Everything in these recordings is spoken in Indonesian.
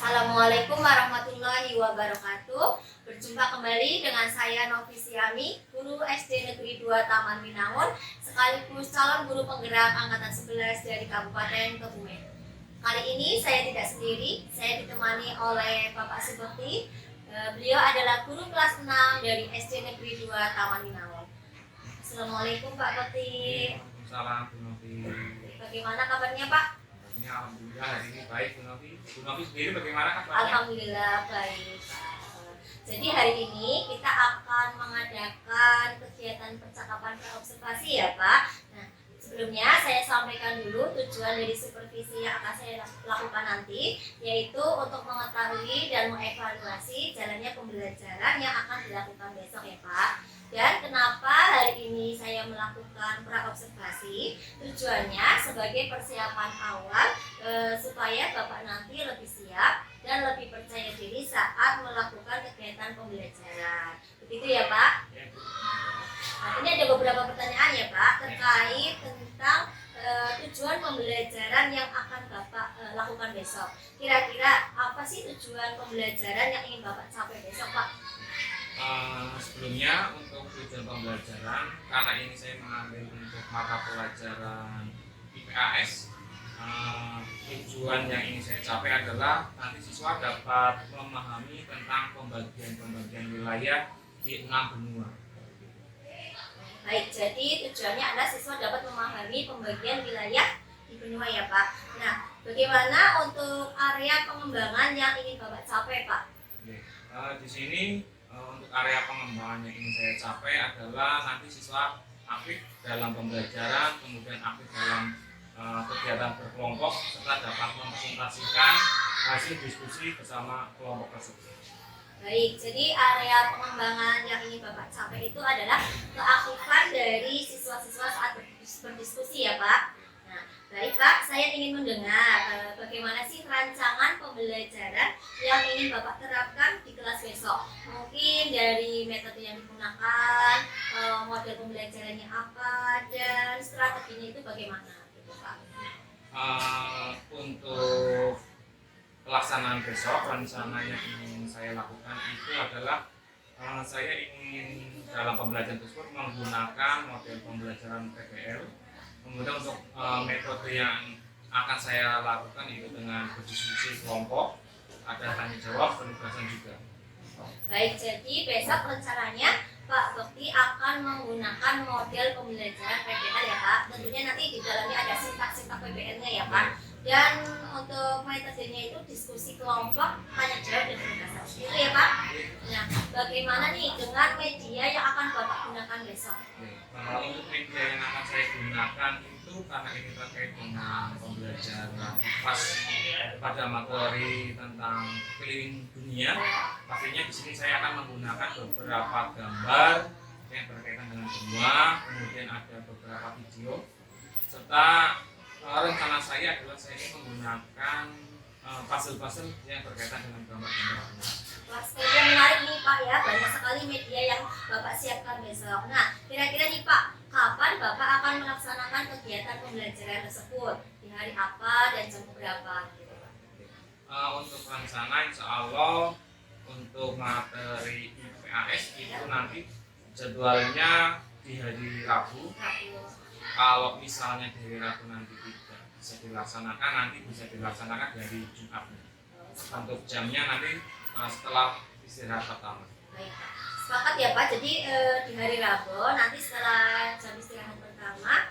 Assalamualaikum warahmatullahi wabarakatuh. Berjumpa kembali dengan saya Novi Siami, guru SD Negeri 2 Taman Winangun, sekaligus calon guru penggerak angkatan 11 dari Kabupaten Kebumen. Kali ini saya tidak sendiri, saya ditemani oleh Bapak Subekti. Beliau adalah guru kelas 6 dari SD Negeri 2 Taman Winangun. Assalamualaikum Pak Bekti. Waalaikumsalam Bu Novi. Bagaimana kabarnya Pak? Alhamdulillah hari ini baik Bu Novi. Bu Novi sendiri bagaimana kabarnya? Alhamdulillah baik. Jadi hari ini kita akan mengadakan kegiatan percakapan praobservasi ya Pak. Nah, sebelumnya saya sampaikan dulu tujuan dari supervisi yang akan saya lakukan nanti, yaitu untuk mengetahui dan mengevaluasi jalannya pembelajaran yang akan dilakukan besok ya Pak. Dan kenapa hari ini saya melakukan praobservasi? Tujuannya sebagai persiapan awal supaya Bapak nanti lebih siap dan lebih percaya diri saat melakukan kegiatan pembelajaran. Begitu ya Pak? Nah, ini ada beberapa pertanyaan ya Pak terkait tentang tujuan pembelajaran yang akan Bapak lakukan besok. Kira-kira apa sih tujuan pembelajaran yang ingin Bapak capai besok Pak? Sebelumnya untuk tujuan pembelajaran, karena ini saya mengambil untuk mata pelajaran IPAS, tujuan yang ingin saya capai adalah nanti siswa dapat memahami tentang pembagian wilayah di 6 benua. Baik, jadi tujuannya adalah siswa dapat memahami pembagian wilayah di benua ya Pak. Nah, bagaimana untuk area pengembangan yang ingin Bapak capai Pak? Di sini untuk area pengembangan yang ingin saya capai adalah nanti siswa aktif dalam pembelajaran, kemudian aktif dalam kegiatan berkelompok, serta dapat mempresentasikan hasil diskusi bersama kelompok tersebut. Baik, jadi area pengembangan yang ingin Bapak capai itu adalah keaktifan dari siswa-siswa saat berdiskusi ya Pak. Nah, baik Pak, saya ingin mendengar bagaimana sih rancangan pembelajaran yang ingin Bapak terapkan di kelas besok. Mungkin dari metode yang digunakan, model pembelajarannya apa, dan strateginya itu bagaimana gitu Pak. Untuk pelaksanaan besok, rencana yang ingin saya lakukan itu adalah saya ingin dalam pembelajaran tersebut menggunakan model pembelajaran PBL. Kemudian untuk metode yang akan saya lakukan itu dengan berdiskusi kelompok, ada tanya jawab, penugasan juga. Baik, jadi besok rencananya Pak Bekti akan menggunakan model pembelajaran PBL ya Pak. Tentunya nanti di dalamnya ada sintak-sintak PBL-nya ya Pak. Dan untuk metodenya itu diskusi kelompok, tanya jawab dan penugasan. Itu ya Pak. Nah, bagaimana nih dengan media yang akan Bapak gunakan besok? Untuk media yang akan saya gunakan itu karena ini terkait dengan pembelajaran pas pada materi tentang keliling dunia, pastinya di sini saya akan menggunakan beberapa gambar yang berkaitan dengan benua, kemudian ada beberapa video, serta rencana saya adalah saya ingin menggunakan puzzle-puzzle yang berkaitan dengan gambar-gambar. Wah, yang menarik nih Pak ya, banyak sekali media yang Bapak siapkan besok. Nah, kira-kira nih Pak, kapan Bapak akan melaksanakan kegiatan pembelajaran tersebut? Di hari apa dan jam berapa? Gitu, Pak. Untuk rencana insya Allah untuk materi IPAS itu nanti jadwalnya di hari Rabu. Kalau misalnya di hari Rabu nanti tidak bisa dilaksanakan, nanti bisa dilaksanakan dari Jumat. Untuk jamnya nanti setelah istirahat pertama. Baik, sepakat ya Pak. Jadi di hari Rabu nanti setelah jam istirahat pertama,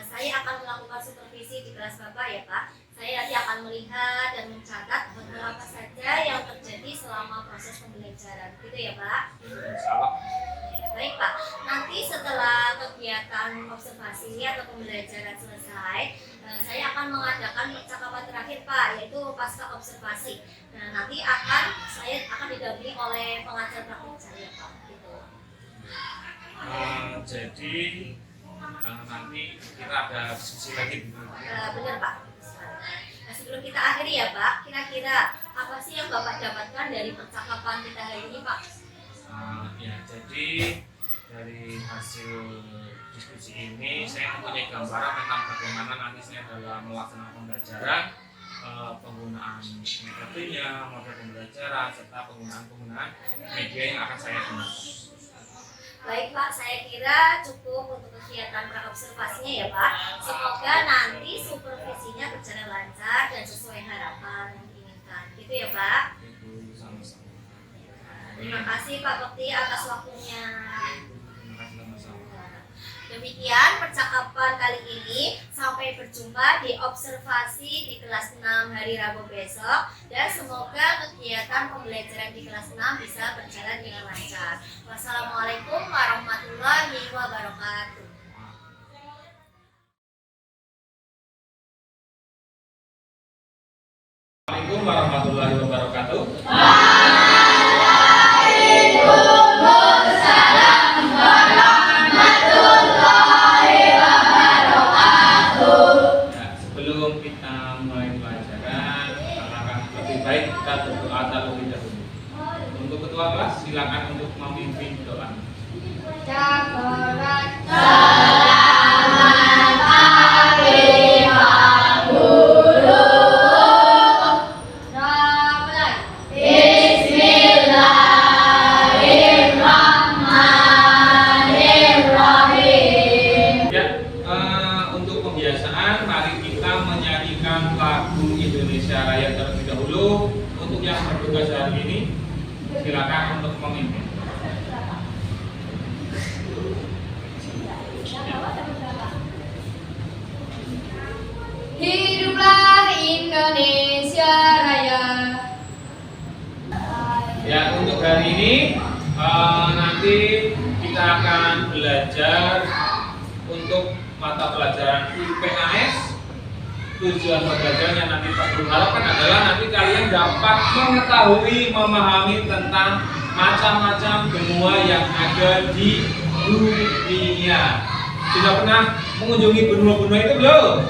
saya akan melakukan supervisi di kelas Bapak ya Pak. Saya nanti akan melihat dan mencatat beberapa saja yang terjadi selama proses pembelajaran. Gitu ya Pak. Salah. Baik Pak, nanti setelah kegiatan observasi atau pembelajaran selesai, saya akan mengadakan percakapan terakhir Pak, yaitu pasca observasi. Nah, nanti saya akan didampingi oleh pengajar praktik saya Pak. Gitu. Jadi nanti kita ada diskusi lagi. Benar Pak. Nah, sebelum kita akhiri ya Pak, kira-kira apa sih yang Bapak dapatkan dari percakapan kita hari ini Pak? Ya, jadi dari hasil diskusi ini saya mempunyai gambaran tentang bagaimana nanti saya dalam melaksanakan pembelajaran penggunaan metodenya, model pembelajaran, serta penggunaan media yang akan saya gunakan. Baik Pak, saya kira cukup untuk kegiatan praobservasinya ya Pak. Semoga nanti supervisinya berjalan lancar dan sesuai harapan yang diinginkan. Gitu ya Pak. Itu sama-sama. Terima kasih Pak Bekti atas waktunya. Terima kasih sama-sama. Demikian percakapan kali ini. Sampai berjumpa di observasi di kelas 6 hari Rabu besok. Dan semoga kegiatan pembelajaran di kelas 6 bisa berjalan dengan lancar. Wassalamualaikum warahmatullahi wabarakatuh. Assalamualaikum warahmatullahi wabarakatuh. Sebelum kita mulai pelajaran, apakah lebih baik kita berdoa terlebih dahulu? Untuk ketua kelas, silakan untuk memimpin doa. Untuk pembiasaan, mari kita menyanyikan lagu Indonesia Raya terlebih dahulu. Untuk yang bertugas hari ini, silakan untuk memimpin. Hiduplah Indonesia Raya. Ya, untuk hari ini nanti kita akan belajar untuk mata pelajaran IPAS. Tujuan pembelajarannya nanti Pak Guru harapkan adalah nanti kalian dapat mengetahui, memahami tentang macam-macam benua yang ada di dunia. Sudah pernah mengunjungi benua-benua itu belum?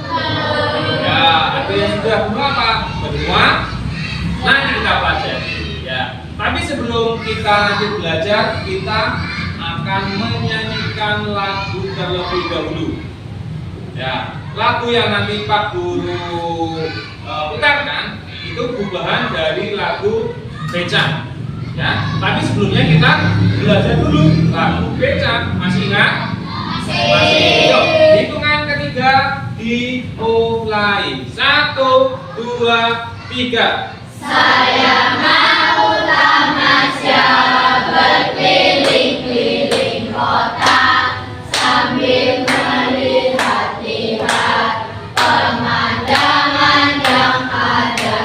Ya, ada yang sudah benua apa? Benua. Nanti kita pelajari. Ya, tapi sebelum kita nanti belajar, kita akan menyanyikan lagu terlebih dahulu. Ya, lagu yang nanti Pak Guru putarkan itu gubahan dari lagu Becak. Ya, tapi sebelumnya kita belajar dulu lagu Becak. Masih ingat? Masih. Yuk, hitungan ketiga dimulai. 1, 2, 3. Saya mau tamasya berkeliling-keliling kota sambil melihat-lihat pemandangan yang ada.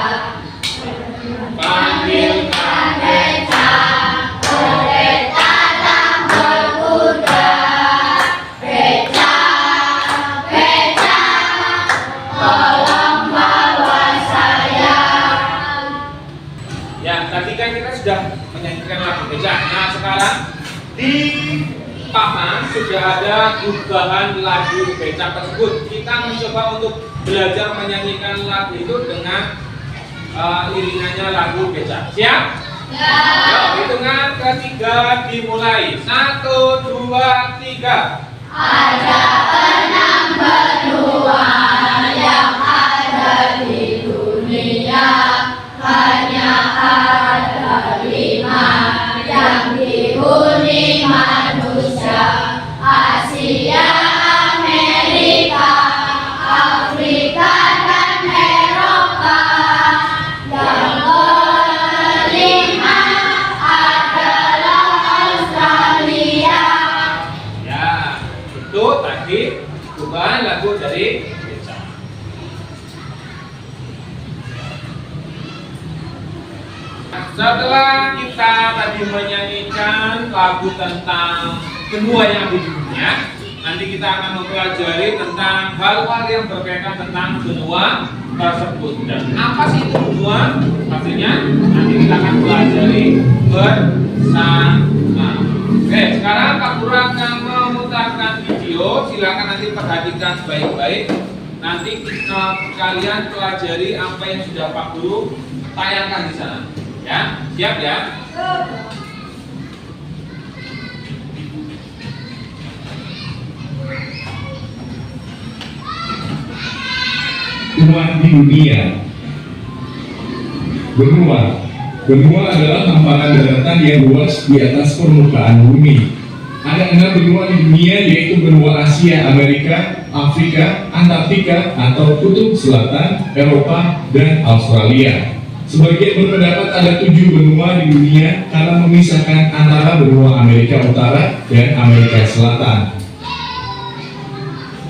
Panggilkan becak, kereta tak berkuda. Becak, becak, tolong bawa saya. Ya, tadi kan kita sudah menyanyikan lagu Becak. Nah, sekarang di papan sudah ada gubahan lagu Becak tersebut. Kita mencoba untuk belajar menyanyikan lagu itu dengan iringannya lagu Becak. Siap? Ya. Yuk, hitungan ketiga dimulai. 1, 2, 3. Ada 6 benua yang ada di dunia, hanya ada 5 yang dihuni manusia. Asia, Amerika, Afrika, dan Eropa. Yang kelima adalah Australia. Ya, itu tadi gubahan lagu dari Becak. Setelah kita tadi menyanyikan lagu tentang benua yang ada di dunia, nanti kita akan mempelajari tentang hal-hal yang berkaitan tentang benua tersebut. Dan apa sih itu benua? Pastinya nanti kita akan pelajari bersama. Oke, sekarang Pak Guru akan memutarkan video. Silakan nanti perhatikan baik-baik. Nanti kalian pelajari apa yang sudah Pak Guru tayangkan di sana. Ya, siap ya? Tuan di dunia Benua. Benua adalah hamparan daratan yang luas di atas permukaan bumi. Ada 6 benua di dunia, yaitu benua Asia, Amerika, Afrika, Antartika atau Kutub Selatan, Eropa, dan Australia. Sebagian berpendapat ada 7 benua di dunia karena memisahkan antara benua Amerika Utara dan Amerika Selatan.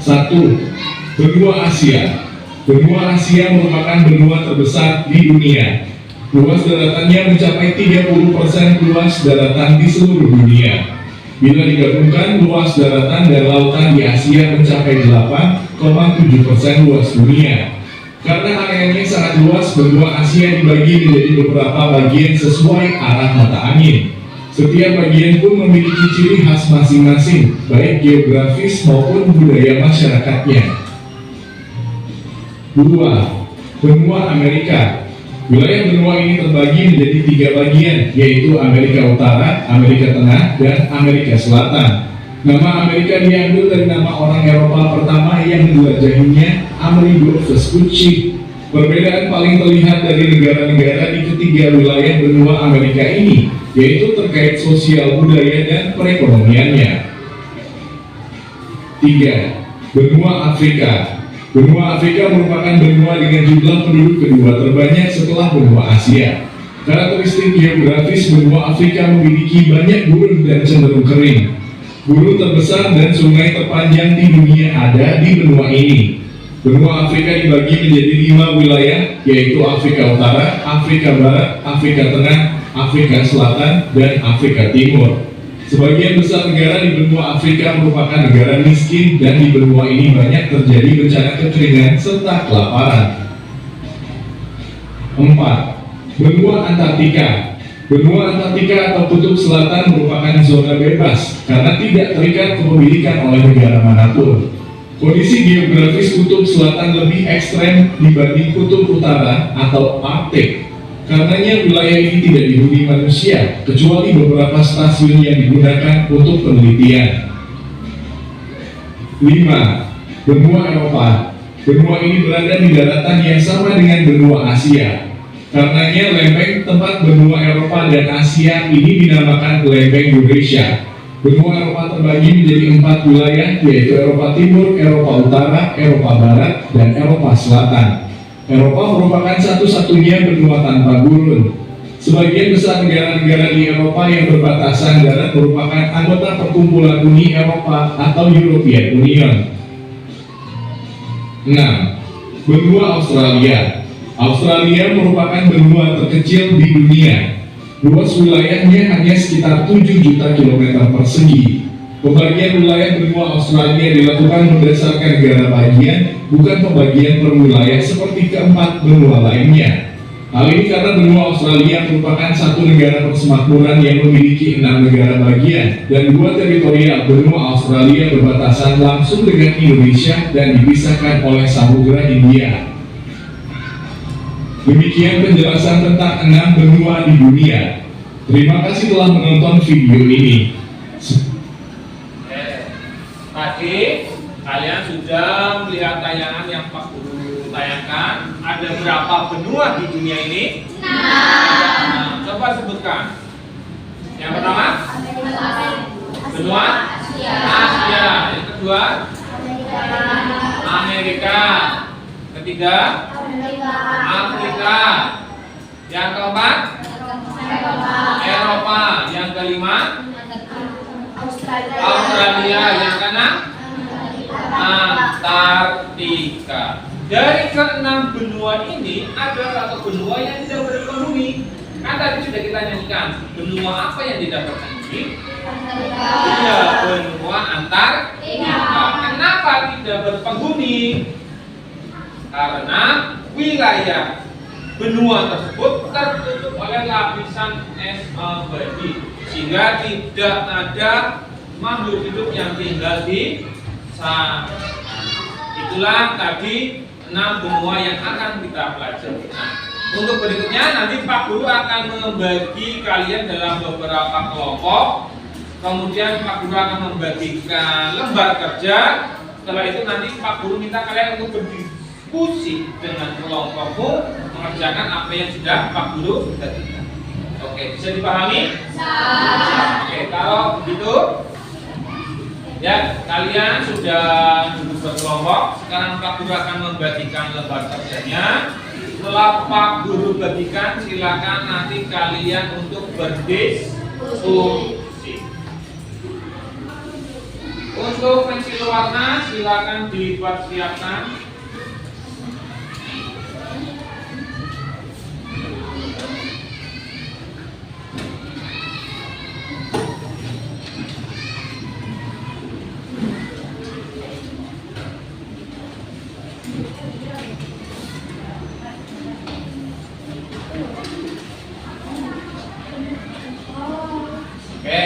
1. Benua Asia. Benua Asia merupakan benua terbesar di dunia. Luas daratannya mencapai 30% luas daratan di seluruh dunia. Bila digabungkan, luas daratan dan lautan di Asia mencapai 8,7% luas dunia. Karena areanya sangat luas, benua Asia dibagi menjadi beberapa bagian sesuai arah mata angin. Setiap bagian pun memiliki ciri khas masing-masing, baik geografis maupun budaya masyarakatnya. 2. Benua Amerika. Wilayah benua ini terbagi menjadi 3 bagian, yaitu Amerika Utara, Amerika Tengah, dan Amerika Selatan. Nama Amerika diambil dari nama orang Eropa pertama yang menjelajahinya, Amerigo Vespucci. Perbedaan paling terlihat dari negara-negara di ketiga wilayah benua Amerika ini, yaitu terkait sosial budaya dan perekonomiannya. 3. Benua Afrika. Benua Afrika merupakan benua dengan jumlah penduduk kedua terbanyak setelah benua Asia. Karakteristik geografis benua Afrika memiliki banyak gurun dan cenderung kering. Gurun terbesar dan sungai terpanjang di dunia ada di benua ini. Benua Afrika dibagi menjadi 5 wilayah, yaitu Afrika Utara, Afrika Barat, Afrika Tengah, Afrika Selatan, dan Afrika Timur. Sebagian besar negara di benua Afrika merupakan negara miskin dan di benua ini banyak terjadi bencana kekeringan serta kelaparan. 4. Benua Antartika. Benua Antartika atau Kutub Selatan merupakan zona bebas karena tidak terikat kepemilikan oleh negara manapun. Kondisi geografis Kutub Selatan lebih ekstrem dibanding Kutub Utara atau Arktik. Karenanya wilayah ini tidak dihuni manusia, kecuali beberapa stasiun yang digunakan untuk penelitian. 5. Benua Eropa. Benua ini berada di daratan yang sama dengan benua Asia. Karenanya lempeng tempat benua Eropa dan Asia ini dinamakan lempeng Eurasia. Benua Eropa terbagi menjadi 4 wilayah, yaitu Eropa Timur, Eropa Utara, Eropa Barat, dan Eropa Selatan. Eropa merupakan satu-satunya benua tanpa gurun. Sebagian besar negara-negara di Eropa yang berbatasan darat merupakan anggota Perkumpulan Uni Eropa atau European Union. 6. Benua Australia. Australia merupakan benua terkecil di dunia. Luas wilayahnya hanya sekitar 7 juta kilometer persegi. Pembagian wilayah benua Australia dilakukan berdasarkan negara bagian, bukan pembagian per wilayah seperti keempat benua lainnya. Hal ini karena benua Australia merupakan satu negara persemakmuran yang memiliki 6 negara bagian, dan 2 teritorial benua Australia berbatasan langsung dengan Indonesia dan dipisahkan oleh Samudra Hindia. Demikian penjelasan tentang 6 benua di dunia. Terima kasih telah menonton video ini. Tadi kalian sudah melihat tayangan yang Pak Guru tayangkan. Ada berapa benua di dunia ini? Nah, coba sebutkan. Yang pertama, benua Asia. Yang kedua, Amerika. Ketiga, Afrika. Yang keempat, Eropa. Yang kelima, Australia. Yang keenam, Antartika. Dari ke-6 benua ini ada satu benua yang tidak berpenghuni. Kan tadi sudah kita nyanyikan, benua apa yang tidak berpenghuni? Iya, benua Antartika. Kenapa tidak berpenghuni? Karena wilayah benua tersebut tertutup oleh lapisan es abadi, sehingga tidak ada makhluk hidup yang tinggal di sana. Itulah tadi 6 benua yang akan kita pelajari. Nah, untuk berikutnya nanti Pak Guru akan membagi kalian dalam beberapa kelompok. Kemudian Pak Guru akan membagikan lembar kerja. Setelah itu nanti Pak Guru minta kalian untuk berdiskusi dengan kelompokmu mengerjakan apa yang sudah Pak Guru berikan. Oke, bisa dipahami? Oke, kalau begitu ya, kalian sudah duduk berkelompok. Sekarang Pak Guru akan membagikan lembar kerjanya. Setelah Pak Guru bagikan, silakan nanti kalian untuk berdiskusi. Untuk pensil warna silakan dipersiapkan. Oke.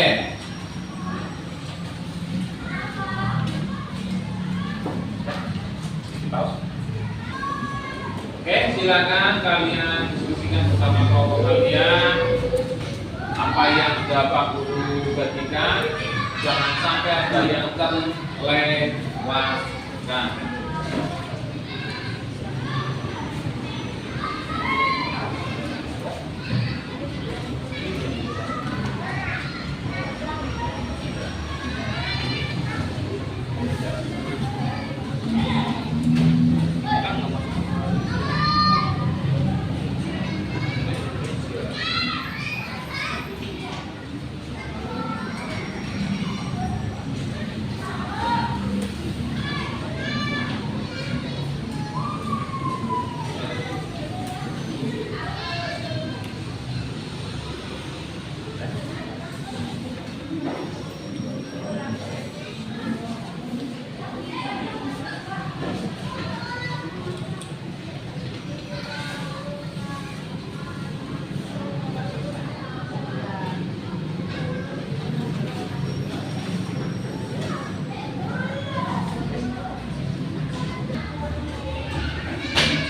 Oke, silakan kalian diskusikan bersama kelompok kalian apa yang sudah Pak Guru bagikan. Jangan sampai ada yang terlewatkan.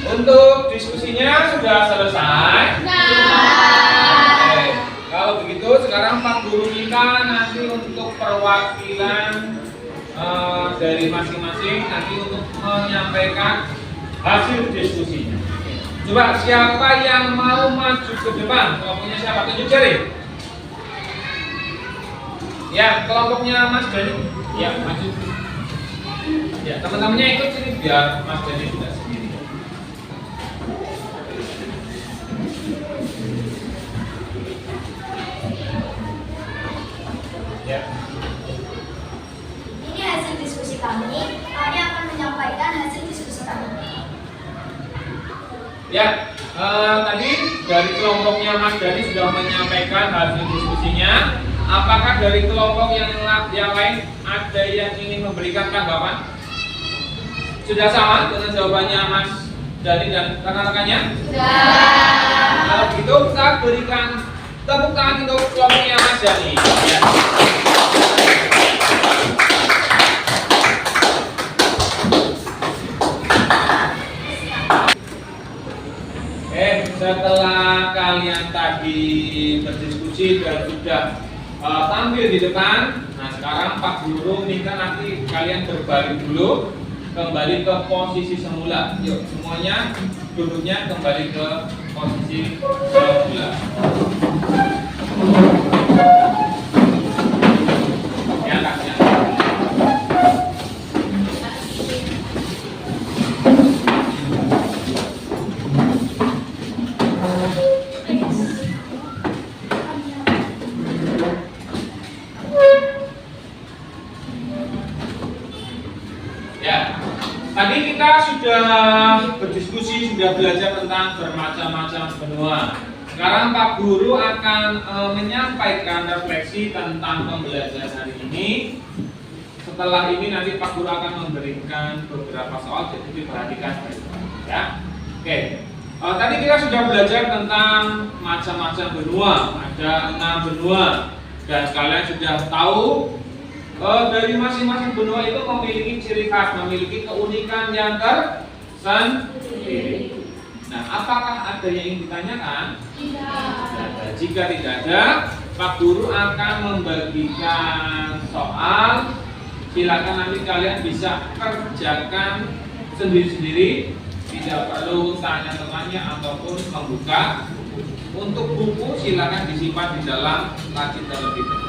Untuk diskusinya sudah selesai. Oke, kalau begitu sekarang Pak Guru minta nanti untuk perwakilan dari masing-masing nanti untuk menyampaikan hasil diskusinya. Coba siapa yang mau maju ke depan? Kelompoknya siapa? Tunjuk jari. Ya, kelompoknya Mas Dani. Ya, maju. Ya, teman-temannya ikut sini biar Mas Dani tidak sendiri. Ya. Ini hasil diskusi kami. Kami akan menyampaikan hasil diskusi kami. Ya, tadi dari kelompoknya Mas Dani sudah menyampaikan hasil diskusinya. Apakah dari kelompok yang lain ada yang ingin memberikan tanggapan? Sudah sama dengan jawabannya Mas Dani dan rekan-rekannya? Sudah. Kalau begitu kita berikan tepuk tangan untuk kelompoknya Mas Dani. Ya. Setelah kalian tadi berdiskusi dan sudah tampil di depan, nah sekarang Pak Guru minta nanti kalian berbalik dulu, kembali ke posisi semula. Yuk, semuanya duduknya kembali ke posisi semula. Ya, Kak, ya. Tadi kita sudah berdiskusi, sudah belajar tentang bermacam-macam benua. Sekarang Pak Guru akan menyampaikan refleksi tentang pembelajaran hari ini. Setelah ini nanti Pak Guru akan memberikan beberapa soal, jadi diperhatikan baik-baik ya. Oke. Tadi kita sudah belajar tentang macam-macam benua, ada 6 benua, dan kalian sudah tahu dari masing-masing benua itu memiliki ciri khas, memiliki keunikan yang tersendiri. Nah, apakah ada yang ingin ditanyakan? Tidak. Jika tidak ada, Pak Guru akan membagikan soal. Silakan nanti kalian bisa kerjakan sendiri-sendiri di tidak perlu tanya-tanya ataupun membuka. Untuk buku silakan disimpan di dalam laci terlebih dahulu.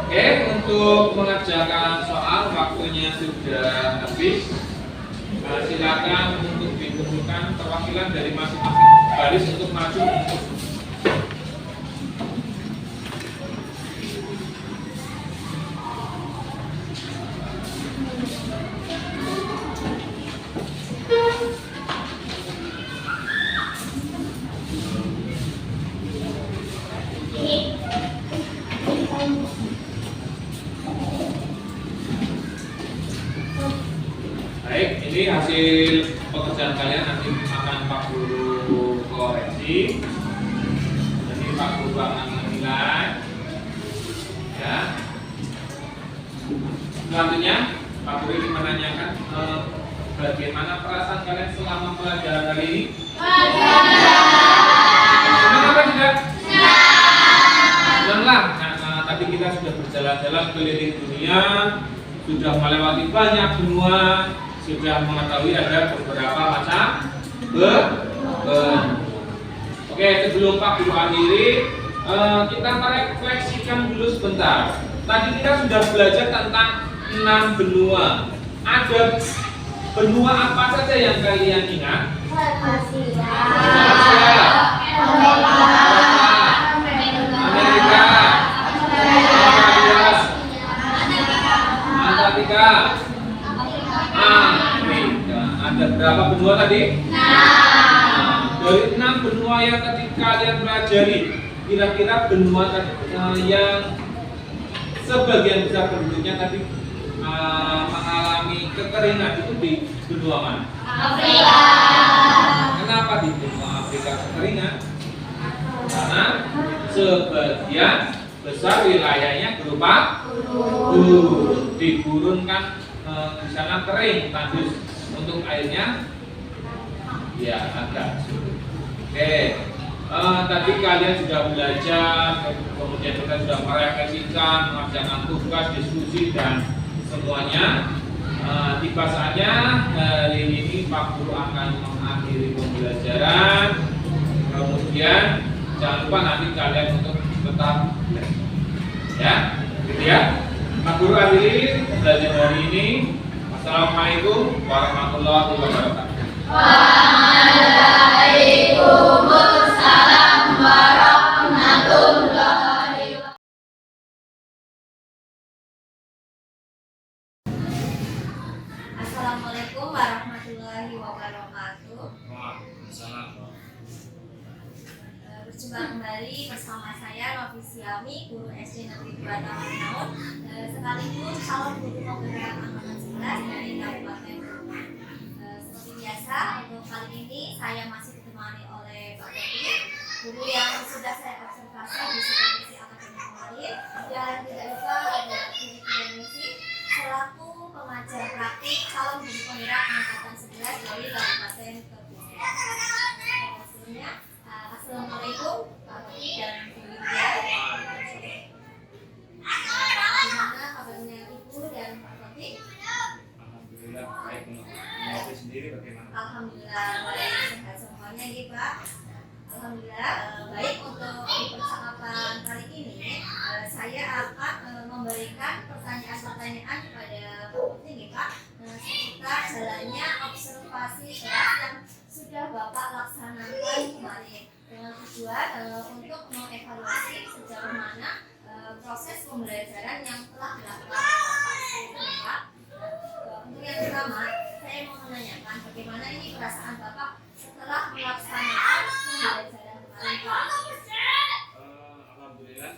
Oke, untuk mengerjakan soal waktunya sudah habis. Silakan untuk ditentukan perwakilan dari masing-masing baris untuk maju. Baik, ini hasil pekerjaan kalian nanti akan Pak Guru koreksi. Jadi Pak Guru akan menilai. Ya. Selanjutnya Pak Guru ingin menanyakan bagaimana perasaan kalian selama pelajaran kali ini? Senang apa tidak? Senang. Karena tadi kita sudah berjalan-jalan keliling dunia, sudah melewati banyak benua, sudah mengetahui ada beberapa macam Oke, sebelum Pak Guru akhiri, kita merefleksikan dulu sebentar. Tadi kita sudah belajar tentang 6 benua. Ada benua apa saja yang kalian ingat? Amerika, Antartika, Afrika. Ada berapa benua tadi? 6. Dari 6 benua yang tadi kalian pelajari, kira-kira benua yang sebagian besar penduduknya tadi mengalami kekeringan itu di benua mana? Afrika. Kenapa di benua Afrika kekeringan? Karena sebagian besar wilayahnya berupa gurun. Di gurun kan di sana kering, tandus, untuk airnya ya agak sulit. Oke, tadi kalian sudah belajar, kemudian kita sudah merefleksikan, mengerjakan tugas, diskusi dan semuanya. Tiba saatnya hari ini Pak Guru akan mengakhiri pembelajaran. Kemudian jangan lupa nanti kalian untuk tetap ya, gitu ya. Pak Guru akhiri pembelajaran hari ini. Assalamualaikum warahmatullahi wabarakatuh. Waalaikumsalam warahmatullahi wabarakatuh. Assalamualaikum warahmatullahi wabarakatuh. Berjumpa kembali bersama saya Novisiami, guru SD Negeri 2 Tamannaun, sekaligus calon guru penggerak angkatan 11 dari Kabupaten Bogor. Seperti biasa, untuk kali ini saya masih ditemani oleh Pak Dodi, guru yang sudah saya observasi di supervisi akademi kemarin, dan tidak lupa ada Ibu Tianisi selaku pengajar praktik calon guru penggerak angkatan 11 dari Kabupaten Bogor. Sebelumnya, Assalamualaikum Pak Dodi dan Bu Widya. Bagaimana kabarnya Ibu dan Pak Dodi? Alhamdulillah baik. Menurut sendiri bagaimana? Alhamdulillah baik, sehat semuanya ya Pak. Alhamdulillah baik. Untuk di percakapan kali ini saya akan memberikan pertanyaan-pertanyaan kepada Pak Dodi nih Pak, seputar jalannya observasi kelas yang sudah Bapak laksanakan kemarin, dengan tujuan untuk mengevaluasi sejauh mana proses pembelajaran yang telah dilakukan Bapak. Pak. Untuk yang pertama, saya mau menanyakan bagaimana ini perasaan Bapak setelah melaksanakan pembelajaran kemarin Pak? Alhamdulillah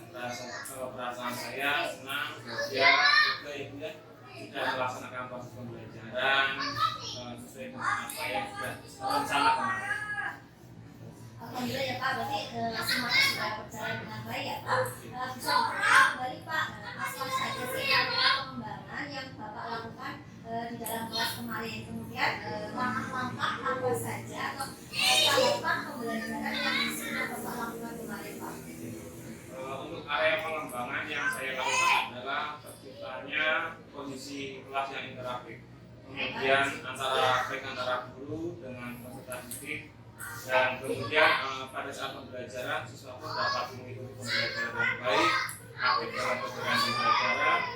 perasaan saya senang, bahagia juga ya Bu ya, sudah melaksanakan proses pembelajaran sesuai dengan apa yang sudah rencana kemarin. Alhamdulillah ya Pak, berarti semuanya sudah berjalan dengan baik ya Pak. Bisa ditanyakan kembali Pak, apa saja sih pengembangan yang Bapak lakukan di dalam kelas kemarin, kemudian langkah-langkah apa saja atau tahapan pembelajaran yang sudah Bapak lakukan kemarin Pak? Untuk area pengembangan yang saya lakukan adalah terciptanya kondisi kelas yang interaktif, kemudian antara guru dengan peserta didik, dan kemudian pada saat pembelajaran siswa pun dapat mengikuti pembelajaran dengan baik, aktif dalam kegiatan pembelajaran,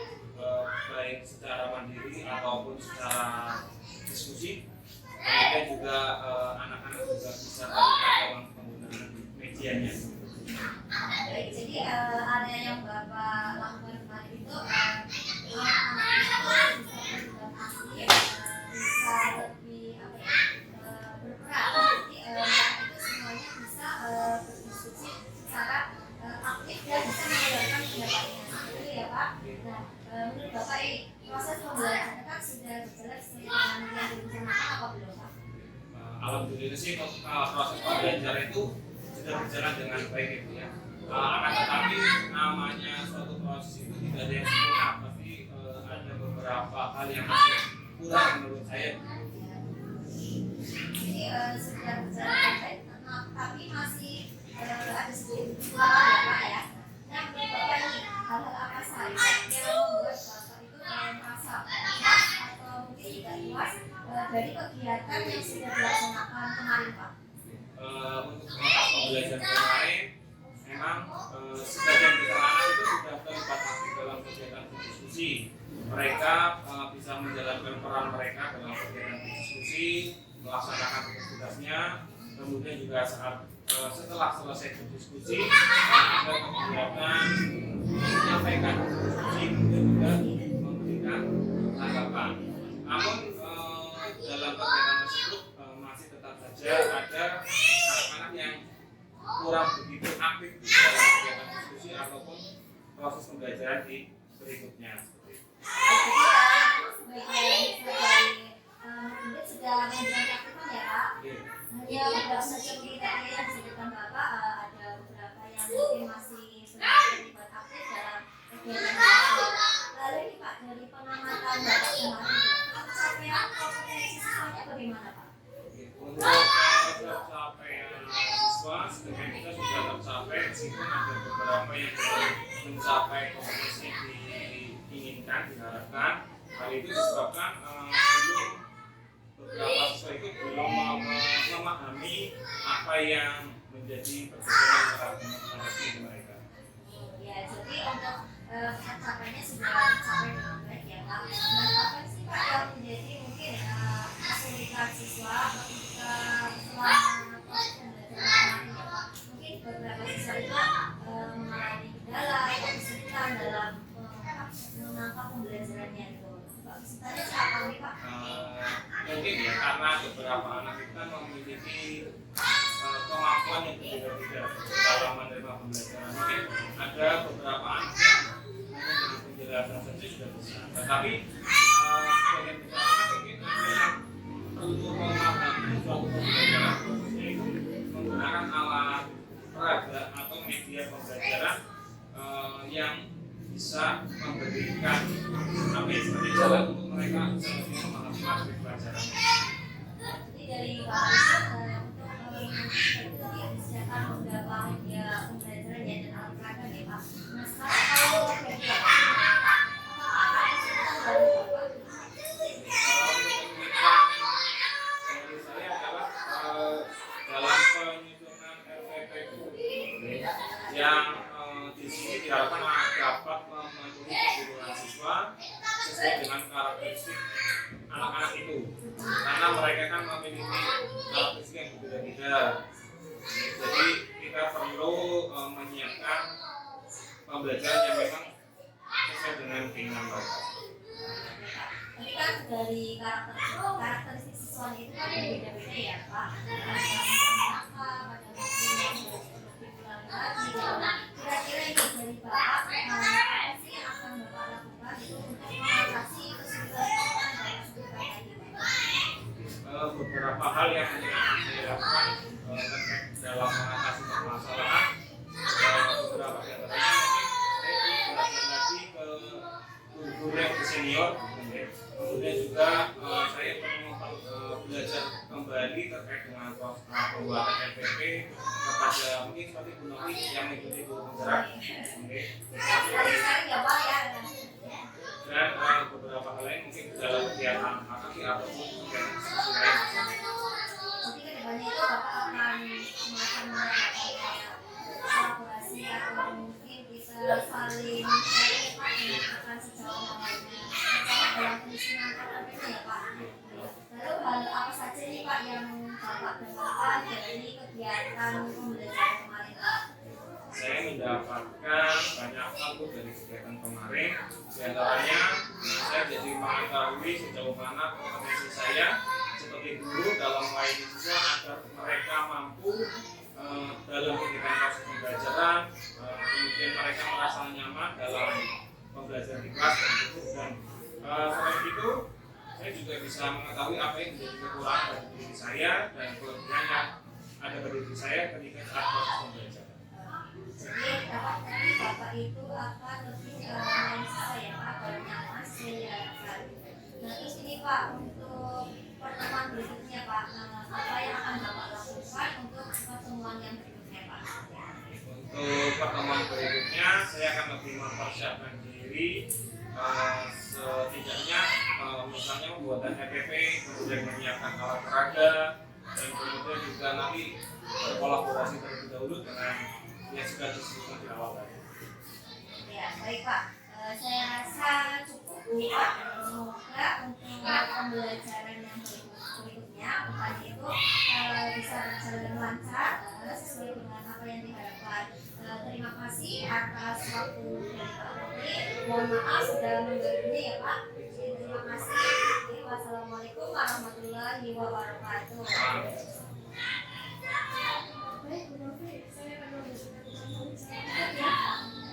baik secara mandiri ataupun secara diskusi. Kemudian juga anak-anak juga bisa terlibat dalam penggunaan medianya. Baik, jadi area yang Bapak lakukan kemarin itu anak-anak itu bisa lebih berperan. Itu semuanya bisa berdiskusi secara aktif dan bisa mengeluarkan pendapatnya sendiri ya Pak. Nah, menurut Bapak ini proses pembelajaran kan sudah berjalan sesuai dengan yang direncanakan apa belum Pak? Alhamdulillah sih proses pembelajaran itu sudah berjalan dengan baik itu ya. Akan tetapi namanya suatu proses itu tidak ada yang sempurna, pasti ada beberapa hal yang masih kurang menurut saya. Jadi sudah berjalan dengan baik, tapi masih ada sedikit kekurangan ya Pak ya. Nah, menurut Bapak ini hal-hal apa saja yang membuat Bapak itu merasa puas atau mungkin tidak puas dari kegiatan yang sudah dilaksanakan kemarin Pak? Untuk pembelajaran kemarin, memang sebagian besar anak itu sudah terlibat aktif dalam kegiatan diskusi. Mereka bisa menjalankan peran mereka dalam kegiatan diskusi, melaksanakan tugas-tugasnya. Kemudian juga setelah selesai berdiskusi, ada kegiatan menyampaikan diskusi, kemudian juga memberikan tanggapan. Namun dalam kegiatan tersebut masih tetap saja ada anak-anak yang kurang begitu aktif dalam kegiatan diskusi ataupun proses pembelajaran di berikutnya. Mungkin sudah menjalani aktifan ya Pak. Hanya beberapa saja kegiatan yang disebutkan Bapak, ada beberapa yang mungkin masih terlibat aktif dalam kegiatan tersebut. Lalu ini Pak, dari pengamatan Bapak kemarin, pencapaian kompetensi siswanya bagaimana Pak? Untuk pencapaian siswa, sebagian kita sudah tercapai meskipun ada beberapa yang belum mencapai kompetensi yang diinginkan, diharapkan. Hal itu disebabkan beberapa siswa itu belum memahami apa yang menjadi perbedaan antara dengan mereka. Ya, jadi untuk pencapaiannya sudah tercapai dengan baik ya Pak. Nah, apa sih Pak yang menjadi mungkin kesulitan siswa ketika selama proses pembelajaran kemarin ya Pak? Mungkin beberapa siswa itu mengalami kendala atau kesulitan dalam menangkap pembelajarannya itu. Pak, kesulitannya siapa nih Pak? Mungkin ya karena beberapa anak itu kan memiliki kemampuan yang berbeda-beda dalam menerima pembelajaran. Mungkin ada beberapa anak yang dengan penjelasan saja sudah bisa, tetapi sebagian besar anak mungkin ada yang untuk memahami suatu pembelajaran khususnya itu menggunakan alat peraga atau media pembelajaran yang bisa memberikan seperti jalan untuk mereka bisa lebih memahami materi pelajaran. Jadi dari Pak Arisan untuk tadi disediakan beberapa media pembelajaran ya dan alat peraga ya Pak. Nah sekarang kalau media apa kesulitan dari Bapak? Dari saya adalah dalam penyusunan RPP yang di sini diharapkan dapat memenuhi kebutuhan siswa sesuai dengan karakteristik anak-anak itu, karena mereka kan memiliki karakteristik yang berbeda-beda. Jadi kita perlu menyiapkan pembelajaran yang memang sesuai dengan keinginan mereka. karakteristik siswanya itu kan berbeda-beda ya Pak. Ada yang nakal, ada yang lebih pulang lagi. Nah, kira-kira ini dari Bapak apa sih yang akan Bapak lakukan itu untuk mengatasi kesulitan dalam sekolah ini? Beberapa hal yang saya lakukan terkait dalam mengatasi permasalahan, beberapa di antaranya mungkin saya belajar lagi ke guru yang senior, kemudian juga saya perlu belajar kembali terkait dengan pembuatan RPP kepada mungkin seperti Bu Novi yang mengikuti guru penggerak, Sekali-sekali ya Pak ya. dan beberapa hal lain mungkin dalam kegiatan akademik ataupun kegiatan diskusi lain. Nanti kedepannya itu Bapak akan semacam kolaborasi atau mungkin kita saling akan sejauh mana dalam penyusunan KTP ya Pak. Lalu hal apa saja nih Pak yang Bapak dapatkan dari kegiatan pembelajaran kemarin Pak? Saya mendapatkan banyak hal dari kegiatan kemarin. Di antaranya, saya jadi mengetahui sejauh mana kompetensi saya sebagai guru dalam melayani siswa agar mereka mampu dalam kegiatan proses pembelajaran, kemudian mereka merasa nyaman dalam pembelajaran di kelas dan selain itu saya juga bisa mengetahui apa yang menjadi kekurangan dari diri saya dan kelebihan yang ada pada diri saya ketika saat proses pembelajaran. Jadi tadi Bapak itu akan lebih main siswa ya Pak, banyak hasil ya Pak. Nah terus ini Pak, untuk pertemuan berikutnya Pak, apa yang akan Bapak lakukan untuk pertemuan yang berikutnya Pak? Untuk pertemuan berikutnya saya akan lebih mempersiapkan diri, setidaknya misalnya pembuatan EPP, kemudian menyiapkan alat peraga, dan kemudian juga nanti berkolaborasi terlebih dahulu dengan yang sudah disebutkan di awal tadi. Ya baik Pak, saya rasa cukup Pak. Semoga untuk pembelajaran yang berikutnya tadi itu bisa berjalan lancar sesuai dengan apa yang diharapkan. Terima kasih atas waktu dari Pak Menteri. Mohon maaf sudah mengganggunya ya Pak. Terima kasih. Wassalamualaikum warahmatullahi wabarakatuh. Baik, Bu Novi, saya akan memberikan pertanyaan ya.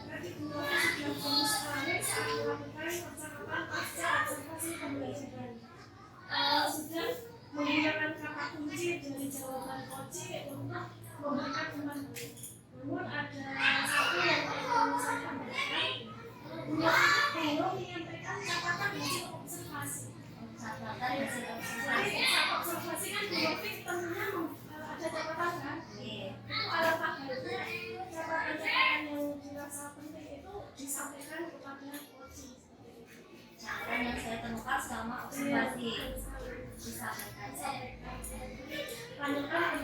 Tadi Bu Novi sudah fokus kemarin saat melakukan percakapan pasca observasi pembelajaran. Sudah menggunakan kata kunci dari jawaban Koci untuk memberikan teman. Namun ada satu yang ingin saya sampaikan. Bu Novi belum menyampaikan catatan hasil observasi. Jadi saat observasi kan Bu Novi tentunya ada catatan kan? Itu alangkah baiknya catatan-catatan yang dirasa penting itu disampaikan kepada Koci. Catatan yang saya temukan selama observasi disampaikan. Lanjutkan